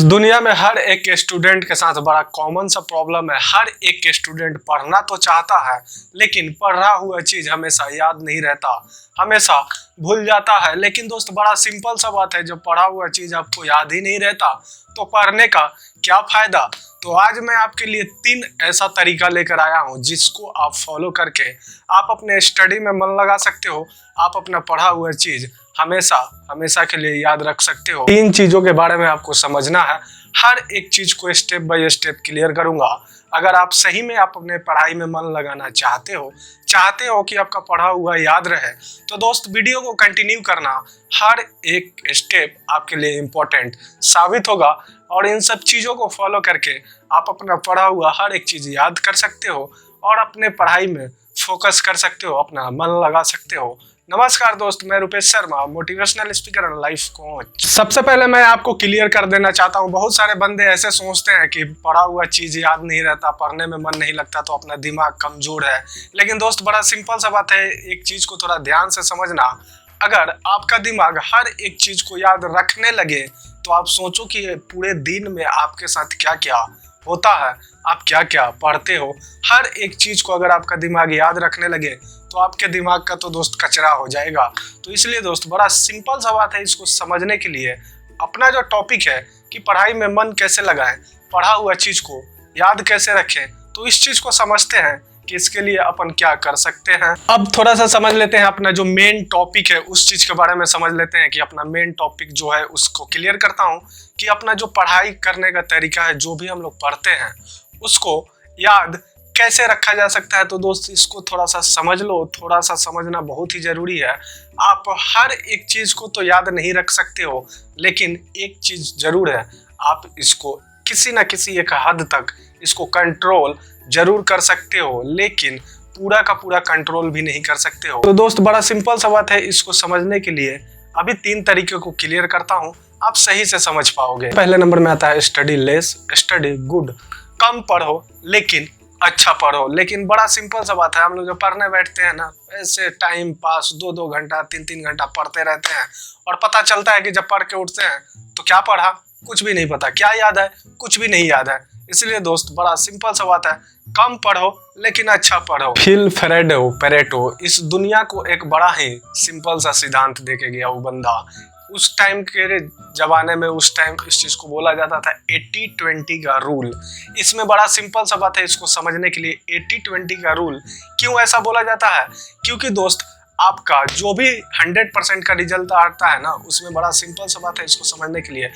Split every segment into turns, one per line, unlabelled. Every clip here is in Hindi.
दुनिया में हर एक स्टूडेंट के साथ बड़ा कॉमन सा प्रॉब्लम है। हर एक स्टूडेंट पढ़ना तो चाहता है, लेकिन पढ़ा हुआ चीज हमेशा याद नहीं रहता, हमेशा भूल जाता है। लेकिन दोस्त, बड़ा सिंपल सा बात है, जब पढ़ा हुआ चीज आपको याद ही नहीं रहता तो पढ़ने का क्या फायदा। तो आज मैं आपके लिए 3 ऐसा तरीका लेकर आया हूं जिसको आप फॉलो करके आप अपने स्टडी में मन लगा सकते हो। आप अपना पढ़ा हुआ चीज हमेशा हमेशा के लिए याद रख सकते हो। 3 चीजों के बारे में आपको समझना है। हर एक चीज को स्टेप बाय स्टेप क्लियर करूंगा। अगर आप सही में आप अपने पढ़ाई में मन लगाना चाहते हो कि आपका पढ़ा हुआ याद रहे, तो दोस्त वीडियो को कंटिन्यू करना। हर एक स्टेप आपके लिए इम्पोर्टेंट साबित होगा और इन सब चीज़ों को फॉलो करके आप अपना पढ़ा हुआ हर एक चीज़ याद कर सकते हो और अपने पढ़ाई में फोकस कर सकते हो, अपना मन लगा सकते हो। नमस्कार दोस्त, मैं रुपेश शर्मा, मोटिवेशनल स्पीकर और लाइफ कोच। सबसे पहले मैं आपको क्लियर कर देना चाहता हूँ, बहुत सारे बंदे ऐसे सोचते हैं कि पढ़ा हुआ चीज़ याद नहीं रहता, पढ़ने में मन नहीं लगता तो अपना दिमाग कमजोर है। लेकिन दोस्त, बड़ा सिंपल सा बात है, एक चीज़ को थोड़ा ध्यान से समझना। अगर आपका दिमाग हर एक चीज़ को याद रखने लगे तो आप सोचो कि पूरे दिन में आपके साथ क्या क्या होता है, आप क्या क्या पढ़ते हो। हर एक चीज़ को अगर आपका दिमाग याद रखने लगे तो आपके दिमाग का तो दोस्त कचरा हो जाएगा। तो इसलिए दोस्त, बड़ा सिंपल सा बात है, इसको समझने के लिए अपना जो टॉपिक है कि पढ़ाई में मन कैसे लगाएं, पढ़ा हुआ चीज़ को याद कैसे रखें, तो इस चीज़ को समझते हैं कि इसके लिए अपन क्या कर सकते हैं। अब थोड़ा सा समझ लेते हैं अपना जो मेन टॉपिक है, उस चीज़ के बारे में समझ लेते हैं कि अपना मेन टॉपिक जो है उसको क्लियर करता हूँ कि अपना जो पढ़ाई करने का तरीका है, जो भी हम लोग पढ़ते हैं उसको याद कैसे रखा जा सकता है। तो दोस्त, इसको थोड़ा सा समझ लो, थोड़ा सा समझना बहुत ही ज़रूरी है। आप हर एक चीज़ को तो याद नहीं रख सकते हो, लेकिन एक चीज़ ज़रूर है, आप इसको किसी न किसी एक हद तक इसको कंट्रोल जरूर कर सकते हो, लेकिन पूरा का पूरा कंट्रोल भी नहीं कर सकते हो। तो दोस्त, बड़ा सिंपल सा बात है, इसको समझने के लिए अभी 3 तरीके को क्लियर करता हूँ, आप सही से समझ पाओगे। पहले नंबर में आता है स्टडी लेस, स्टडी गुड। कम पढ़ो लेकिन अच्छा पढ़ो। लेकिन बड़ा सिंपल सा बात है, हम लोग जो पढ़ने बैठते हैं ना, ऐसे टाइम पास 2-2 घंटा 3-3 घंटा पढ़ते रहते हैं और पता चलता है कि जब पढ़ के उठते हैं तो क्या पढ़ा कुछ भी नहीं पता, क्या याद है कुछ भी नहीं याद है। इसलिए दोस्त, बड़ा सिंपल सा बात है, कम पढ़ो लेकिन अच्छा पढ़ो। फिल पेरेटो इस दुनिया को एक बड़ा ही सिंपल सा सिद्धांत देके गया वो बंदा। उस टाइम के जमाने में उस टाइम इस चीज़ को बोला जाता था 80-20 का रूल। इसमें बड़ा सिंपल सा बात है, इसको समझने के लिए 80-20 का रूल क्यों ऐसा बोला जाता है, क्योंकि दोस्त आपका जो भी 100% का रिजल्ट आता है ना, उसमें बड़ा सिंपल सा बात है, इसको समझने के लिए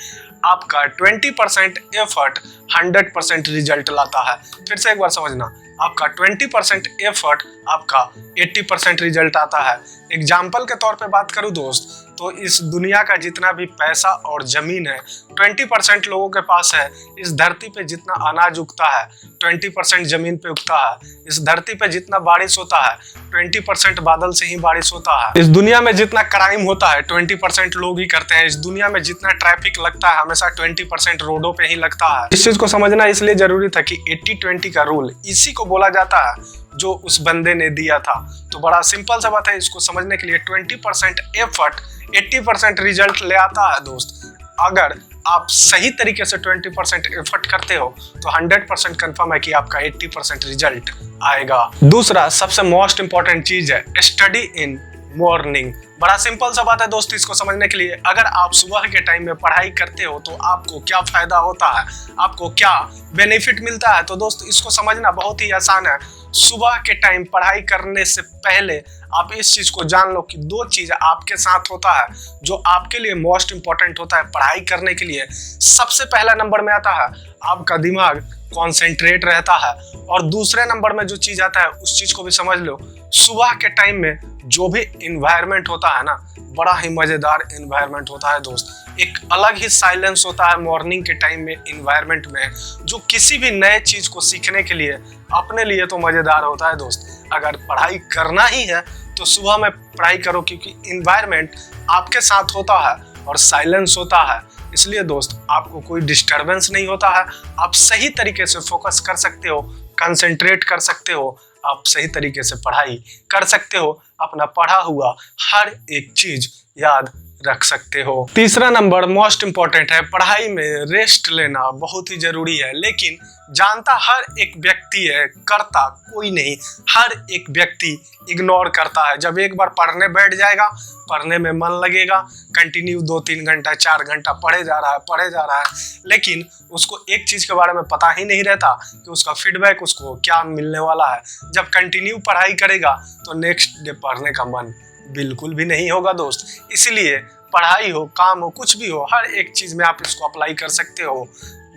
आपका 20% एफर्ट 100% रिजल्ट लाता है। फिर से एक बार समझना, आपका 20% एफर्ट आपका 80% रिजल्ट आता है। एग्जाम्पल के तौर पे बात करूँ दोस्त, तो इस दुनिया का जितना भी पैसा और जमीन है 20% लोगों के पास है। इस धरती पे जितना अनाज उगता है 20% जमीन पे उगता है। इस धरती पे जितना बारिश होता है 20% बादल से ही बारिश होता है। इस दुनिया में जितना क्राइम होता है 20% लोग ही करते हैं। इस दुनिया में जितना ट्रैफिक लगता है हमेशा 20% रोडों पे ही लगता है। इस चीज को समझना इसलिए जरूरी था कि 80-20 का रूल इसी को बोला जाता है जो उस बंदे ने दिया था। तो बड़ा सिंपल सा बात है, इसको समझने के लिए 20% एफर्ट 80% रिजल्ट ले आता है दोस्त। अगर आप सही तरीके से 20% एफर्ट करते हो तो 100% कंफर्म है कि आपका 80% रिजल्ट आएगा। दूसरा सबसे मोस्ट इंपॉर्टेंट चीज है स्टडी इन मॉर्निंग। बड़ा सिंपल सा बात है दोस्त, इसको समझने के लिए अगर आप सुबह के टाइम में पढ़ाई करते हो तो आपको क्या फायदा होता है, आपको क्या बेनिफिट मिलता है। तो दोस्त, इसको समझना बहुत ही आसान है। सुबह के टाइम पढ़ाई करने से पहले आप इस चीज को जान लो कि 2 चीज आपके साथ होता है जो आपके लिए मोस्ट इंपॉर्टेंट होता है पढ़ाई करने के लिए। सबसे पहला नंबर में आता है आपका दिमाग कॉन्सेंट्रेट रहता है, और दूसरे नंबर में जो चीज आता है उस चीज को भी समझ लो। सुबह के टाइम में जो भी इन्वायरमेंट होता है ना, बड़ा ही मजेदार इन्वायरमेंट होता है दोस्त। एक अलग ही साइलेंस होता है मॉर्निंग के टाइम में इन्वायरमेंट में, जो किसी भी नए चीज को सीखने के लिए अपने लिए तो मजेदार होता है दोस्त। अगर पढ़ाई करना ही है तो सुबह में पढ़ाई करो, क्योंकि इन्वायरमेंट आपके साथ होता है और साइलेंस होता है। इसलिए दोस्त, आपको कोई डिस्टरबेंस नहीं होता है, आप सही तरीके से फोकस कर सकते हो, कंसंट्रेट कर सकते हो, आप सही तरीके से पढ़ाई कर सकते हो, अपना पढ़ा हुआ हर एक चीज याद रख सकते हो। तीसरा नंबर मोस्ट इम्पोर्टेंट है, पढ़ाई में रेस्ट लेना बहुत ही जरूरी है, लेकिन जानता हर एक व्यक्ति है, करता कोई नहीं। हर एक व्यक्ति इग्नोर करता है। जब एक बार पढ़ने बैठ जाएगा, पढ़ने में मन लगेगा, कंटिन्यू 2-3 घंटा 4 घंटा पढ़े जा रहा है, लेकिन उसको एक चीज के बारे में पता ही नहीं रहता कि उसका फीडबैक उसको क्या मिलने वाला है। जब कंटिन्यू पढ़ाई करेगा तो नेक्स्ट डे पढ़ने का मन बिल्कुल भी नहीं होगा दोस्त। इसलिए पढ़ाई हो, काम हो, कुछ भी हो, हर एक चीज में आप इसको अप्लाई कर सकते हो।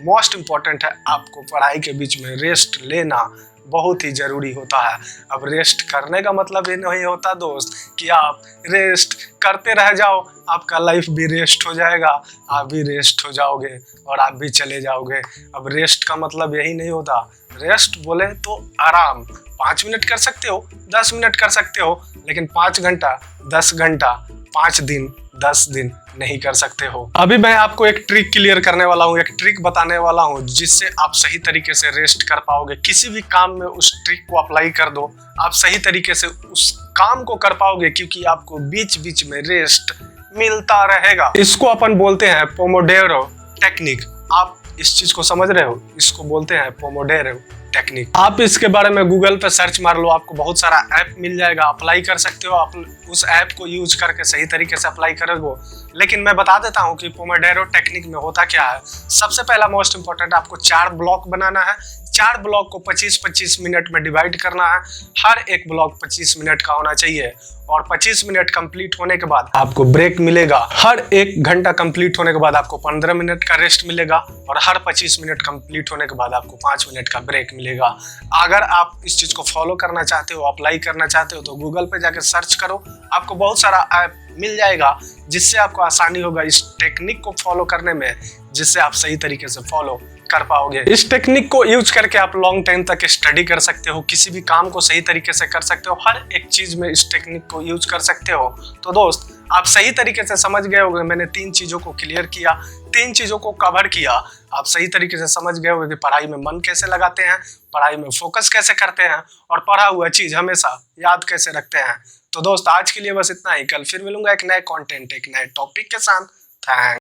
मोस्ट इम्पॉर्टेंट है आपको पढ़ाई के बीच में रेस्ट लेना बहुत ही जरूरी होता है। अब रेस्ट करने का मतलब ये नहीं होता दोस्त कि आप रेस्ट करते रह जाओ, आपका लाइफ भी रेस्ट हो जाएगा, आप भी रेस्ट हो जाओगे और आप भी चले जाओगे। अब रेस्ट का मतलब यही नहीं होता। रेस्ट बोले तो आराम, 5 मिनट कर सकते हो, 10 मिनट कर सकते हो, लेकिन 5 घंटा, 10 घंटा, 5 दिन, 10 दिन नहीं कर सकते हो। अभी मैं आपको एक ट्रिक क्लियर करने वाला हूँ, एक ट्रिक बताने वाला हूँ जिससे आप सही तरीके से रेस्ट कर पाओगे। किसी भी काम में उस ट्रिक को अप्लाई कर दो, आप सही तरीके से उस काम को कर पाओगे, क्योंकि आपको बीच बीच में रेस्ट मिलता रहेगा। इसको अपन बोलते हैं पोमोडेरो टेक्निक। आप इस चीज को समझ रहे हो? इसको बोलते हैं पोमोडेरो टेक्निक। आप इसके बारे में गूगल पे सर्च मार लो, आपको बहुत सारा ऐप मिल जाएगा, अप्लाई कर सकते हो। आप उस ऐप को यूज करके सही तरीके से अप्लाई करोगे। लेकिन मैं बता देता हूँ कि पोमोडेरो टेक्निक में होता क्या है। सबसे पहला मोस्ट इंपॉर्टेंट, आपको 4 ब्लॉक बनाना है। 4 ब्लॉक को 25-25 मिनट में डिवाइड करना है। हर एक ब्लॉक 25 मिनट का होना चाहिए और 25 मिनट कंप्लीट होने के बाद आपको ब्रेक मिलेगा। हर 1 घंटा कंप्लीट होने के बाद आपको 15 मिनट का रेस्ट मिलेगा और हर 25 मिनट कंप्लीट होने के बाद आपको 5 मिनट का ब्रेक मिलेगा। अगर आप इस चीज को फॉलो करना चाहते हो, अप्लाई करना चाहते हो, तो गूगल पे जाकर सर्च करो, आपको बहुत सारा ऐप मिल जाएगा जिससे आपको आसानी होगा इस टेक्निक को फॉलो करने में, जिससे आप सही तरीके से फॉलो कर पाओगे। इस टेक्निक को यूज करके आप लॉन्ग टाइम तक स्टडी कर सकते हो, किसी भी काम को सही तरीके से कर सकते हो, हर एक चीज में इस टेक्निक को यूज कर सकते हो। तो दोस्त, आप सही तरीके से समझ गए होंगे, मैंने 3 चीजों को क्लियर किया, 3 चीजों को कवर किया। आप सही तरीके से समझ गए होंगे कि पढ़ाई में मन कैसे लगाते हैं, पढ़ाई में फोकस कैसे करते हैं और पढ़ा हुआ चीज हमेशा याद कैसे रखते हैं। तो दोस्त, आज के लिए बस इतना ही। कल फिर मिलूंगा एक नए कंटेंट, एक नए टॉपिक के साथ। थैंक्स।